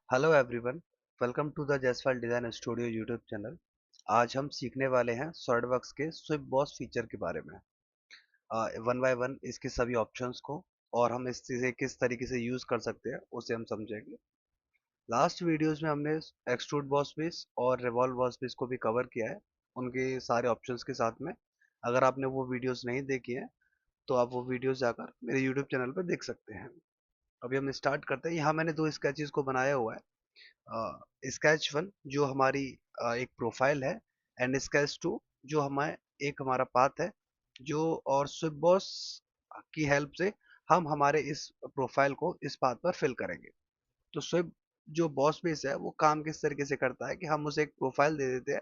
Hello everyone, welcome to the Jaswal design studio YouTube channel. आज हम सीखने वाले हैं सॉलिडवर्क्स के स्विफ्ट बॉस फीचर के बारे में। वन बाय वन इसके सभी ऑप्शंस को और हम इसे किस तरीके से यूज़ कर सकते हैं उसे हम समझेंगे। लास्ट वीडियोस में हमने एक्सट्रूड बॉस बेस और रिवॉल्व बॉस बेस को भी कवर किया है, उनके सारे ऑप्शंस के साथ में। अगर आपने वो वीडियोस नहीं देखी हैं तो आप वो वीडियोस जाकर मेरे यूट्यूब चैनल पर देख सकते हैं। अभी हम स्टार्ट करते हैं। यहाँ मैंने दो स्केचेस को बनाया हुआ है। स्केच वन जो हमारी एक प्रोफाइल है, एंड स्केच टू जो हमारे एक हमारा पाथ है, जो और स्विप बॉस की हेल्प से हम हमारे इस प्रोफाइल को इस पाथ पर फिल करेंगे। तो स्विप जो बॉस बेस है वो काम किस तरीके से करता है कि हम उसे एक प्रोफाइल दे देते हैं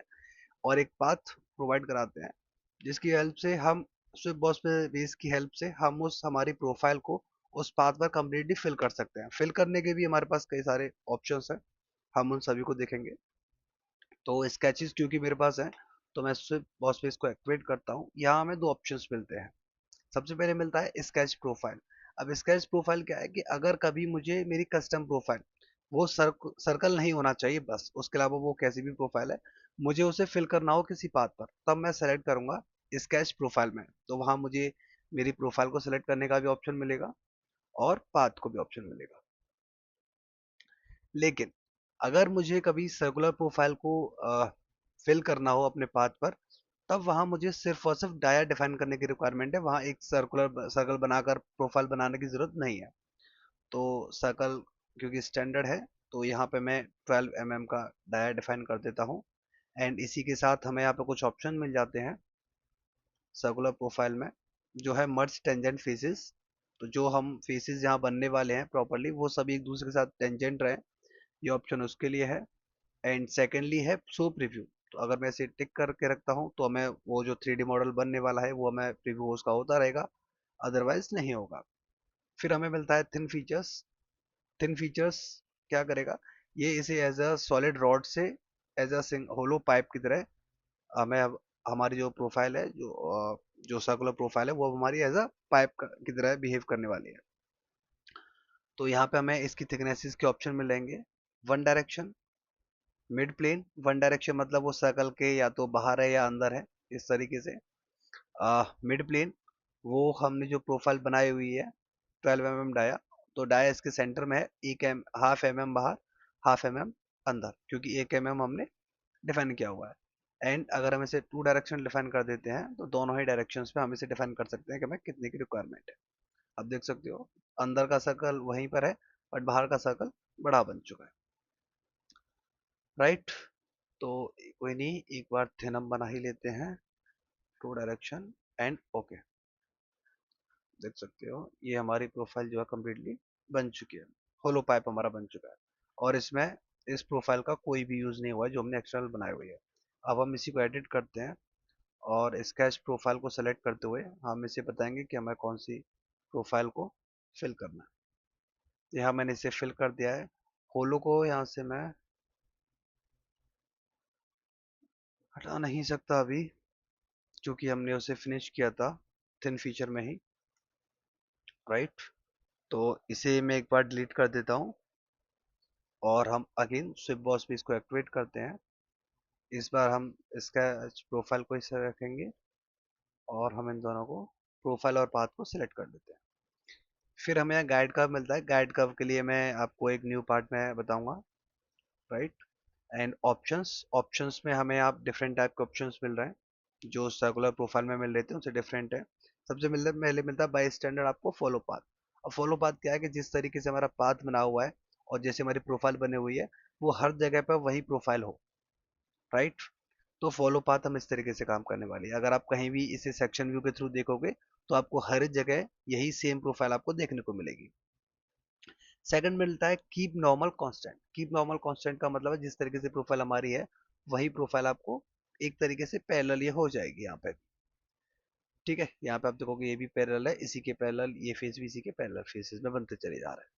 और एक पाथ प्रोवाइड कराते हैं, जिसकी हेल्प से हम स्विप बॉस बेस की हेल्प से हम उस हमारी प्रोफाइल को उस पाथ पर कम्प्लीटली फिल कर सकते हैं। फिल करने के भी हमारे पास कई सारे ऑप्शंस हैं, हम उन सभी को देखेंगे। तो स्केचेस क्योंकि मेरे पास है तो मैं स्विफ्ट बॉस पेज को एक्टिवेट करता हूँ। यहाँ हमें दो ऑप्शंस मिलते हैं। सबसे पहले मिलता है स्केच प्रोफाइल। अब स्केच प्रोफाइल क्या है कि अगर कभी मुझे मेरी कस्टम प्रोफाइल वो सर्कल नहीं होना चाहिए, बस उसके अलावा वो कैसी भी प्रोफाइल है, मुझे उसे फिल करना हो किसी पाथ पर, तब मैं सेलेक्ट करूंगा स्केच प्रोफाइल में। तो वहां मुझे मेरी प्रोफाइल को सिलेक्ट करने का भी ऑप्शन मिलेगा और पाथ को भी ऑप्शन मिलेगा। लेकिन अगर मुझे कभी सर्कुलर प्रोफाइल को फिल करना हो अपने पाथ पर, तब वहां मुझे सिर्फ और सिर्फ डाया डिफाइन करने की रिक्वायरमेंट है। वहां एक सर्कल बनाकर प्रोफाइल बनाने की जरूरत नहीं है। तो सर्कल क्योंकि स्टैंडर्ड है, तो यहाँ पे मैं 12 mm का डाया डिफाइन कर देता हूँ। एंड इसी के साथ हमें यहाँ पे कुछ ऑप्शन मिल जाते हैं सर्कुलर प्रोफाइल में, जो है मर्ज टेंजेंट फेसेस। तो जो हम फेसेस यहाँ बनने वाले हैं प्रॉपरली वो सभी एक दूसरे के साथ टेंजेंट रहे, ये ऑप्शन उसके लिए है। एंड सेकेंडली है शो प्रीव्यू। तो अगर मैं इसे टिक करके रखता हूँ तो हमें वो जो 3D मॉडल बनने वाला है वो हमें प्रीव्यू उसका होता रहेगा, अदरवाइज नहीं होगा। फिर हमें मिलता है थिन फीचर्स। थिन फीचर्स क्या करेगा, ये इसे एज अ सॉलिड रॉड से एज अ होलो पाइप की तरह हमें अब हमारी जो प्रोफाइल है, जो सर्कुलर प्रोफाइल है वो हमारी एज अ पाइप की तरह बिहेव करने वाली है। तो यहाँ पे हमें इसकी थिकनेसेस के ऑप्शन मिलेंगे। One direction, mid plane. One direction मतलब वो सर्कल के या तो बाहर है या अंदर है, इस तरीके से। मिड प्लेन वो हमने जो प्रोफाइल बनाई हुई है 12 mm डाया, तो डाया इसके सेंटर में है। एक हाफ एम एम बाहर, हाफ एम एम अंदर, क्योंकि 1 mm हमने डिफाइन किया हुआ है। एंड अगर हम इसे टू डायरेक्शन डिफाइन कर देते हैं तो दोनों ही डायरेक्शंस में हम इसे डिफाइन कर सकते हैं कि हमें कितने की रिक्वायरमेंट है। अब देख सकते हो अंदर का सर्कल वहीं पर है, बट बाहर का सर्कल बड़ा बन चुका है, राइट। तो कोई नहीं, एक बार थिन हम बना ही लेते हैं। Two direction and okay. देख सकते हो ये हमारी प्रोफाइल जो है कम्प्लीटली बन चुकी है। होलो पाइप हमारा बन चुका है और इसमें इस प्रोफाइल का कोई भी यूज नहीं हुआ है जो हमने एक्सटर्नल बनाई हुई है। अब हम इसी को एडिट करते हैं और स्केच प्रोफाइल को सेलेक्ट करते हुए हम इसे बताएंगे कि हमें कौन सी प्रोफाइल को फिल करना है। यहाँ मैंने इसे फिल कर दिया है। होलो को यहाँ से मैं हटा नहीं सकता अभी, क्योंकि हमने उसे फिनिश किया था थिन फीचर में ही, राइट। तो इसे मैं एक बार डिलीट कर देता हूँ और हम अगेन स्विप बॉस पे इसको एक्टिवेट करते हैं। इस बार हम इसका प्रोफाइल को इस तरह रखेंगे और हम इन दोनों को प्रोफाइल और पाथ को सिलेक्ट कर देते हैं। फिर हमें यहाँ गाइड कर्व मिलता है। गाइड कर्व के लिए मैं आपको एक न्यू पार्ट में बताऊंगा, राइट। एंड ऑप्शंस, ऑप्शंस में हमें आप डिफरेंट टाइप के ऑप्शंस मिल रहे हैं जो सर्कुलर प्रोफाइल में मिल रहे थे उनसे डिफरेंट है। सबसे मिलता पहले मिलता है बाय स्टैंडर्ड आपको फॉलो पाथ। अब फॉलो पाथ क्या है कि जिस तरीके से हमारा पाथ बना हुआ है और जैसे हमारी प्रोफाइल बनी हुई है वो हर जगह पर वही प्रोफाइल हो, राइट। तो फॉलो पाथ हम इस तरीके से काम करने वाली है। अगर आप कहीं भी इसे सेक्शन व्यू के थ्रू देखोगे तो आपको हर जगह यही सेम प्रोफाइल आपको देखने को मिलेगी। सेकंड मिलता है keep normal constant. Keep normal constant का मतलब है जिस तरीके से प्रोफाइल हमारी है वही प्रोफाइल आपको एक तरीके से पैरेलल ये हो जाएगी यहाँ पे, ठीक है। यहाँ पे आप देखोगे ये भी पैरेलल है, इसी के पैरेलल ये फेस भी इसी के पैरेलल फेसेस में बनते चले जा रहे हैं,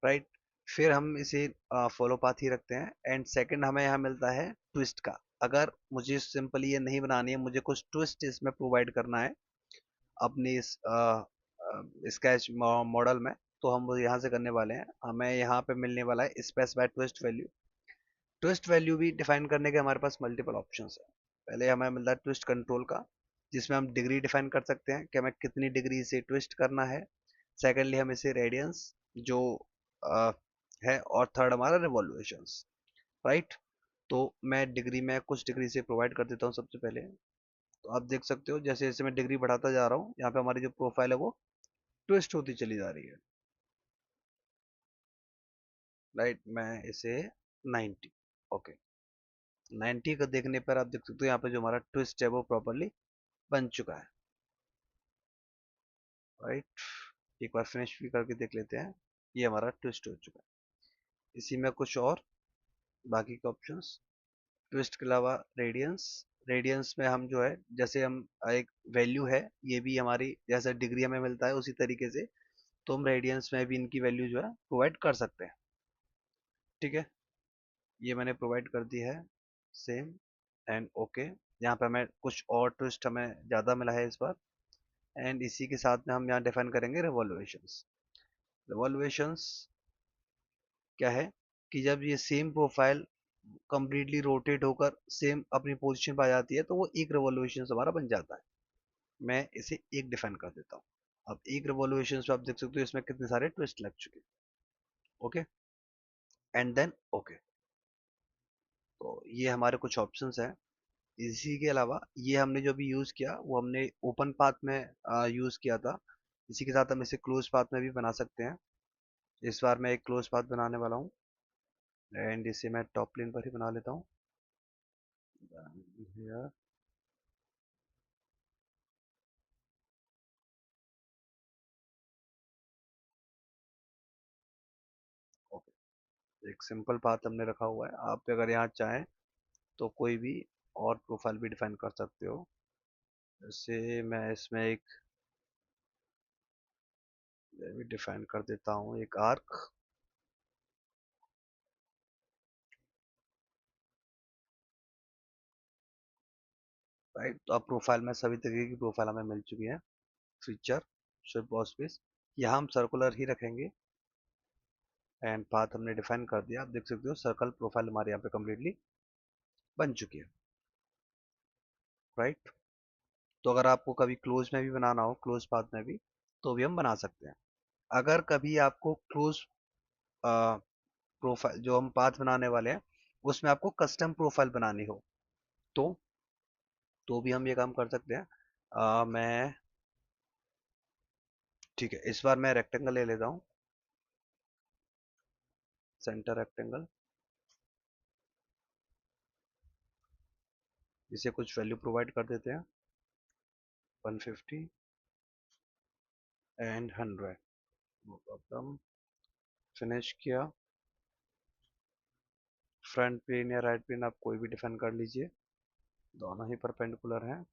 राइट। फिर हम इसे फॉलो पाथ ही रखते हैं। एंड सेकंड हमें यहाँ मिलता है ट्विस्ट का। अगर मुझे सिंपली ये नहीं बनानी है, मुझे कुछ ट्विस्ट इसमें प्रोवाइड करना है अपनी इस स्केच मॉडल में, तो हम वो यहाँ से करने वाले हैं। हमें यहाँ पे मिलने वाला है specify twist value. Twist value भी डिफाइन करने के हमारे पास मल्टीपल ऑप्शंस है। पहले हमें मिलता है ट्विस्ट कंट्रोल का, जिसमें हम डिग्री डिफाइन कर सकते हैं कि हमें कितनी डिग्री से ट्विस्ट करना है। सेकेंडली हम इसे रेडियंस जो अ, है, और थर्ड हमारा रिवॉल्यूशंस, राइट। तो मैं डिग्री में कुछ डिग्री से प्रोवाइड कर देता हूँ सबसे पहले। तो आप देख सकते हो जैसे जैसे मैं डिग्री बढ़ाता जा रहा हूँ, यहाँ पे हमारी जो प्रोफाइल है वो ट्विस्ट होती चली जा रही है, राइट। मैं इसे 90, ओके, 90 का देखने पर आप देख सकते हो यहाँ पे जो हमारा ट्विस्ट है वो प्रॉपरली बन चुका है, राइट। एक बार फिनिश भी करके देख लेते हैं। ये हमारा ट्विस्ट हो चुका है। इसी में कुछ और बाकी के ऑप्शंस, ट्विस्ट के अलावा रेडियंस। रेडियंस में हम जो है, जैसे हम एक वैल्यू है, ये भी हमारी जैसे डिग्री हमें मिलता है उसी तरीके से, तो हम रेडियंस में भी इनकी वैल्यू जो है प्रोवाइड कर सकते हैं। ठीक है, ये मैंने प्रोवाइड कर दी है, सेम एंड ओके। यहाँ पे हमें कुछ और ट्विस्ट हमें ज़्यादा मिला है इस बार। एंड इसी के साथ में हम यहाँ डिफाइन करेंगे रिवॉल्यूशंस। रिवॉल्यूशंस क्या है कि जब ये सेम प्रोफाइल कंप्लीटली रोटेट होकर सेम अपनी पोजीशन पर आ जाती है, तो वो एक रिवॉल्यूशन हमारा बन जाता है। मैं इसे एक डिफाइन कर देता हूँ। अब एक रिवॉल्यूशन पे आप देख सकते हो इसमें कितने सारे ट्विस्ट लग चुके हैं, ओके, एंड देन ओके। तो ये हमारे कुछ ऑप्शंस हैं। इसी के अलावा ये हमने जो भी यूज़ किया वो हमने ओपन पाथ में यूज़ किया था। इसी के साथ हम इसे क्लोज पाथ में भी बना सकते हैं। इस बार मैं एक क्लोज पाथ बनाने वाला हूँ, एंड इसे मैं टॉप प्लेन पर ही बना लेता हूँ। Here, okay. एक सिंपल पाथ हमने रखा हुआ है। आप अगर यहाँ चाहें तो कोई भी और प्रोफाइल भी डिफाइन कर सकते हो। जैसे मैं इसमें एक भी डिफाइन कर देता हूँ, एक आर्क, राइट। तो अब प्रोफाइल में सभी तरीके की प्रोफाइल हमें मिल चुकी है। फीचर, स्विप बॉस स्पेस, यहाँ हम सर्कुलर ही रखेंगे। एंड पाथ हमने डिफाइन कर दिया। आप देख सकते हो सर्कल प्रोफाइल हमारे यहाँ पे कम्प्लीटली बन चुकी है, राइट। तो अगर आपको कभी क्लोज में भी बनाना हो, क्लोज पाथ में भी, तो भी हम बना सकते हैं। अगर कभी आपको क्लोज प्रोफाइल जो हम पाथ बनाने वाले हैं उसमें आपको कस्टम प्रोफाइल बनानी हो, तो भी हम ये काम कर सकते हैं। मैं ठीक है, इस बार मैं रेक्टेंगल ले लेता हूँ, सेंटर रेक्टेंगल। इसे कुछ वैल्यू प्रोवाइड कर देते हैं, 150 एंड 100, नो प्रॉब्लम। फिनिश किया। फ्रंट प्लेन या राइट प्लेन आप कोई भी डिफाइन कर लीजिए, दोनों ही परपेंडिकुलर हैं।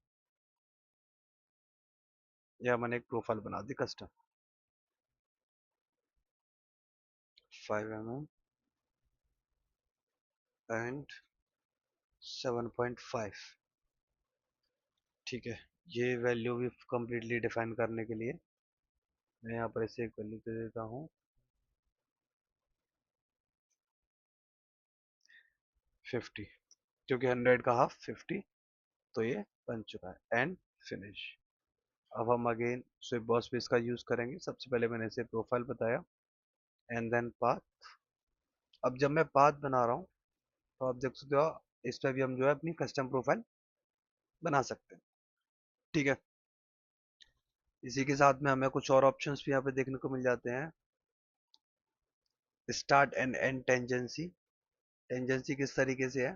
या मैंने एक प्रोफाइल बना दी कस्टम, 5 mm एंड 7.5। ठीक है, ये वैल्यू भी कंप्लीटली डिफाइन करने के लिए मैं यहाँ पर इसे एक वैल्यू दे देता हूँ, 50, क्योंकि 100 का हाफ 50। तो ये बन चुका है, एंड फिनिश। अब हम अगेन स्विप बॉस पे इसका यूज करेंगे। सबसे पहले मैंने इसे प्रोफाइल बताया, एंड देन पाथ। अब जब मैं पाथ बना रहा हूँ तो आप देख सकते हो इस पर भी हम जो है अपनी कस्टम प्रोफाइल बना सकते हैं। ठीक है, इसी के साथ में हमें कुछ और ऑप्शंस भी यहाँ पे देखने को मिल जाते हैं। Start and and tangency. Tangency किस तरीके से है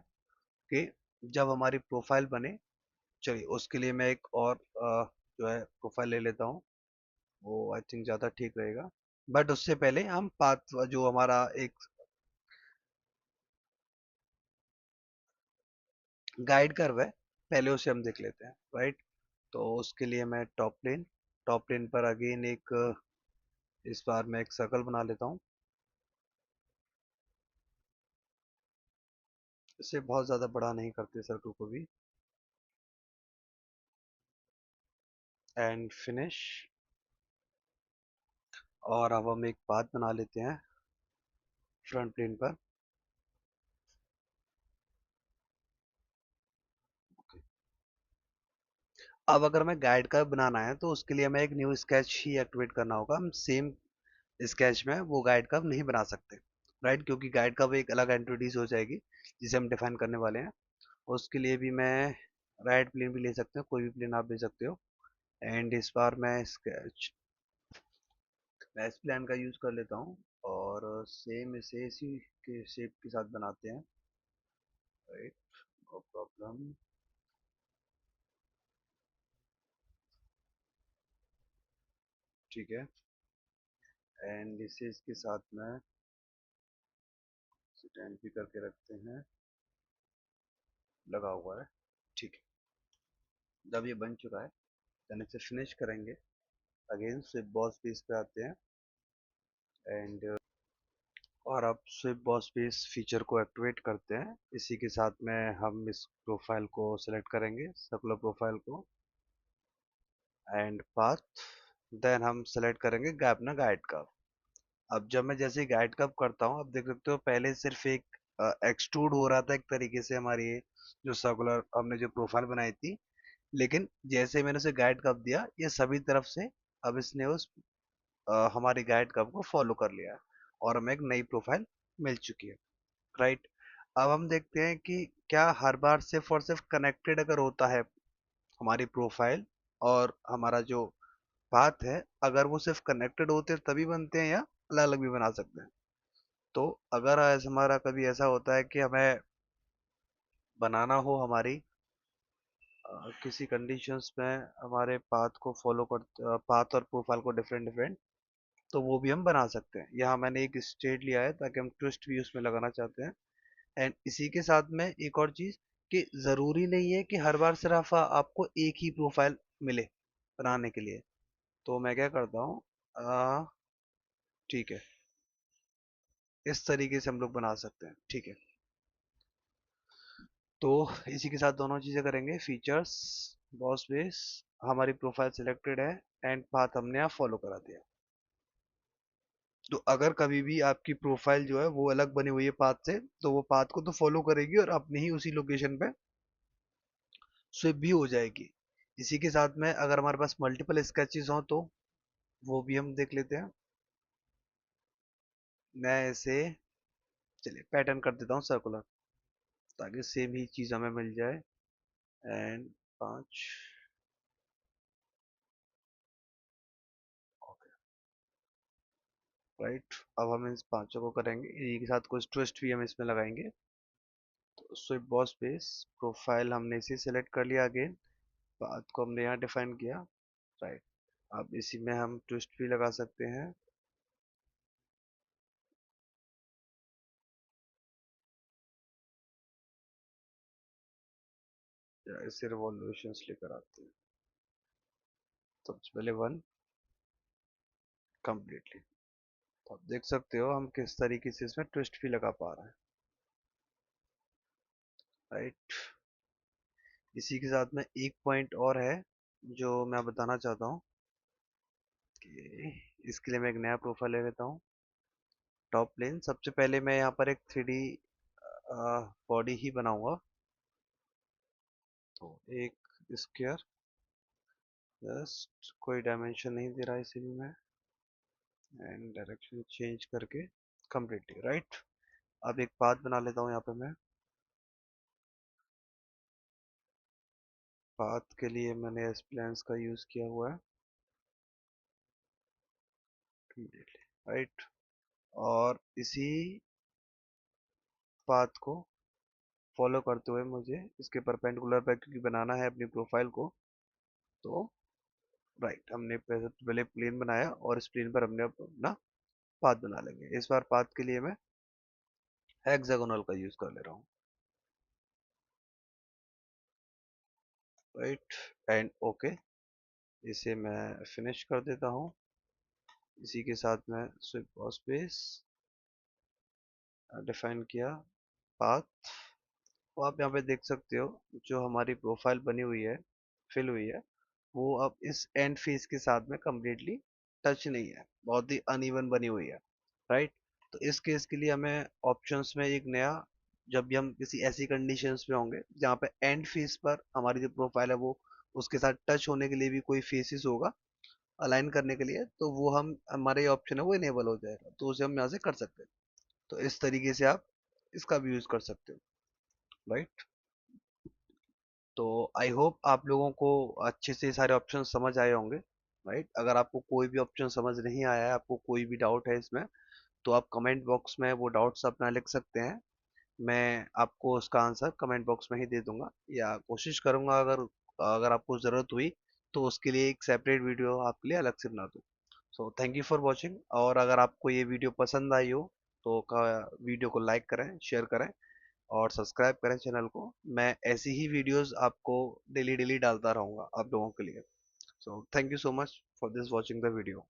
कि जब हमारी प्रोफाइल बने, चलिए उसके लिए मैं एक और जो है प्रोफाइल ले लेता हूँ, वो आई थिंक ज़्यादा ठीक रहेगा। बट उससे पहले हम पाथ जो हमारा एक गाइड कर्व है, पहले उसे हम देख लेते हैं, राइट। तो उसके लिए मैं टॉप प्लेन पर अगेन एक इस बार मैं एक सर्कल बना लेता हूँ। इसे बहुत ज़्यादा बड़ा नहीं करते सर्कल को भी, एंड फिनिश। और अब हम एक पाथ बना लेते हैं फ्रंट प्लेन पर। अब अगर हमें गाइड कर्व बनाना है तो उसके लिए हमें एक न्यू स्केच ही एक्टिवेट करना होगा। हम सेम स्केच में वो गाइड कर्व नहीं बना सकते, राइट, क्योंकि गाइड कर्व एक अलग एंटिटीज हो जाएगी जिसे हम डिफाइन करने वाले हैं। उसके लिए भी मैं राइट प्लेन भी ले सकते हो, कोई भी प्लेन आप ले सकते हो। एंड इस बार मैं इस प्लान का यूज कर लेता हूँ और सेम इसे इसी के शेप के साथ बनाते हैं, राइट, नो प्रॉब्लम। ठीक है, एंड इसे इसके साथ में स्टैंड भी करके रखते हैं, लगा हुआ है। ठीक है, जब ये बन चुका है देन इसे फिनिश करेंगे। अगेन स्विप बॉस पेज पे आते हैं एंड और अब स्विप बॉस पेज फीचर को एक्टिवेट करते हैं। इसी के साथ में हम इस प्रोफाइल को सिलेक्ट करेंगे, सर्कुलर प्रोफाइल को, एंड पाथ। देन हम सेलेक्ट करेंगे अपना गाइड का। अब जब मैं जैसे गाइड कप करता हूँ, आप देख सकते हो पहले सिर्फ एक एक्सट्रूड हो रहा था एक तरीके से हमारी ये जो सर्कुलर हमने जो प्रोफाइल बनाई थी। लेकिन जैसे मैंने उसे गाइड कप दिया, ये सभी तरफ से अब इसने उस हमारी गाइड कप को फॉलो कर लिया है और हमें एक नई प्रोफाइल मिल चुकी है, राइट। अब हम देखते हैं कि क्या हर बार सिर्फ और सिर्फ कनेक्टेड अगर होता है हमारी प्रोफाइल और हमारा जो पाथ है, अगर वो सिर्फ कनेक्टेड होते हैं तभी बनते हैं या अलग अलग भी बना सकते हैं। तो अगर ऐसा हमारा कभी ऐसा होता है कि हमें बनाना हो हमारी किसी कंडीशंस में हमारे पाथ को फॉलो कर पाथ और प्रोफाइल को डिफरेंट डिफरेंट, तो वो भी हम बना सकते हैं। यहाँ मैंने एक स्टेट लिया है ताकि हम ट्विस्ट भी उसमें लगाना चाहते हैं। एंड इसी के साथ में एक और चीज कि जरूरी नहीं है कि हर बार सिर्फ आपको एक ही प्रोफाइल मिले बनाने के लिए। तो मैं क्या करता हूँ, ठीक है, इस तरीके से हम लोग बना सकते हैं, ठीक है। तो इसी के साथ दोनों चीजें करेंगे, फीचर्स, बॉस बेस, हमारी प्रोफाइल सिलेक्टेड है एंड पाथ हमने यहाँ फॉलो करा दिया। तो अगर कभी भी आपकी प्रोफाइल जो है वो अलग बनी हुई है पाथ से, तो वो पाथ को तो फॉलो करेगी और अपनी ही उसी लोकेशन पे स्विप भी हो जाएगी। इसी के साथ में अगर हमारे पास मल्टीपल स्केचेस हो तो वो भी हम देख लेते हैं। मैं इसे, चलिए, पैटर्न कर देता हूँ सर्कुलर, ताकि सेम ही चीज हमें मिल जाए। And 5, right. अब हम इस पांचों को करेंगे, इन्हीं के साथ कुछ ट्विस्ट भी हम इसमें लगाएंगे। तो स्विप बॉस बेस, प्रोफाइल हमने इसे सेलेक्ट कर लिया, अगेन पाथ को हमने यहाँ डिफाइन किया, राइट। अब इसी में हम ट्विस्ट भी लगा सकते हैं, या इसे रिवॉल्यूशंस लेकर आते हैं। तो सबसे पहले 1 कम्प्लीटली। तो आप देख सकते हो हम किस तरीके से इसमें ट्विस्ट भी लगा पा रहे हैं, राइट। इसी के साथ में एक पॉइंट और है जो मैं बताना चाहता हूँ कि इसके लिए मैं एक नया प्रोफाइल ले लेता हूँ। टॉप प्लेन, सबसे पहले मैं यहाँ पर एक 3D बॉडी ही बनाऊंगा। तो एक स्क्वायर, जस्ट कोई डायमेंशन नहीं दे रहा इसे भी मैं, एंड डायरेक्शन चेंज करके कम्प्लीटली, राइट। अब एक पाथ बना लेता हूँ यहाँ पे मैं। पाथ के लिए मैंने एस प्लान्स का यूज किया हुआ है, कम्प्लीटली, राइट। और इसी पाथ को फॉलो करते हुए मुझे इसके परपेंडिकुलर पे क्योंकि बनाना है अपनी प्रोफाइल को, तो राइट, हमने पहले प्लेन बनाया और इस प्लेन पर हमने अपना पाथ बना लेंगे। इस बार पाथ के लिए मैं हेक्सागोनल का यूज कर ले रहा हूँ, राइट, एंड ओके। इसे मैं फिनिश कर देता हूँ। इसी के साथ मैं स्विप और स्पेस डिफाइन किया, पाथ। तो आप यहाँ पे देख सकते हो जो हमारी प्रोफाइल बनी हुई है, फिल हुई है, वो अब इस एंड फेस के साथ में कम्प्लीटली टच नहीं है, बहुत ही अनइवन बनी हुई है, राइट। तो इस केस के लिए हमें ऑप्शंस में एक नया, जब भी हम किसी ऐसी कंडीशंस में होंगे जहाँ पे एंड फेस पर हमारी जो प्रोफाइल है वो उसके साथ टच होने के लिए भी कोई फेसिस होगा अलाइन करने के लिए, तो वो हम हमारे ऑप्शन है वो इनेबल हो जाएगा, तो उसे हम यहाँ से कर सकते हैं। तो इस तरीके से आप इसका भी यूज कर सकते हो, राइट। तो आई होप आप लोगों को अच्छे से सारे ऑप्शन समझ आए होंगे, राइट। अगर आपको कोई भी ऑप्शन समझ नहीं आया है, आपको कोई भी डाउट है इसमें, तो आप कमेंट बॉक्स में वो डाउट्स अपना लिख सकते हैं। मैं आपको उसका आंसर कमेंट बॉक्स में ही दे दूंगा, या कोशिश करूंगा अगर अगर आपको ज़रूरत हुई तो उसके लिए एक सेपरेट वीडियो आपके लिए अलग से बना दूँ। So thank you for watching, और अगर आपको ये वीडियो पसंद आई हो तो वीडियो को लाइक करें, शेयर करें और सब्सक्राइब करें चैनल को। मैं ऐसी ही वीडियोस आपको डेली डेली डालता रहूँगा आप लोगों के लिए। So thank you so much for this watching the video.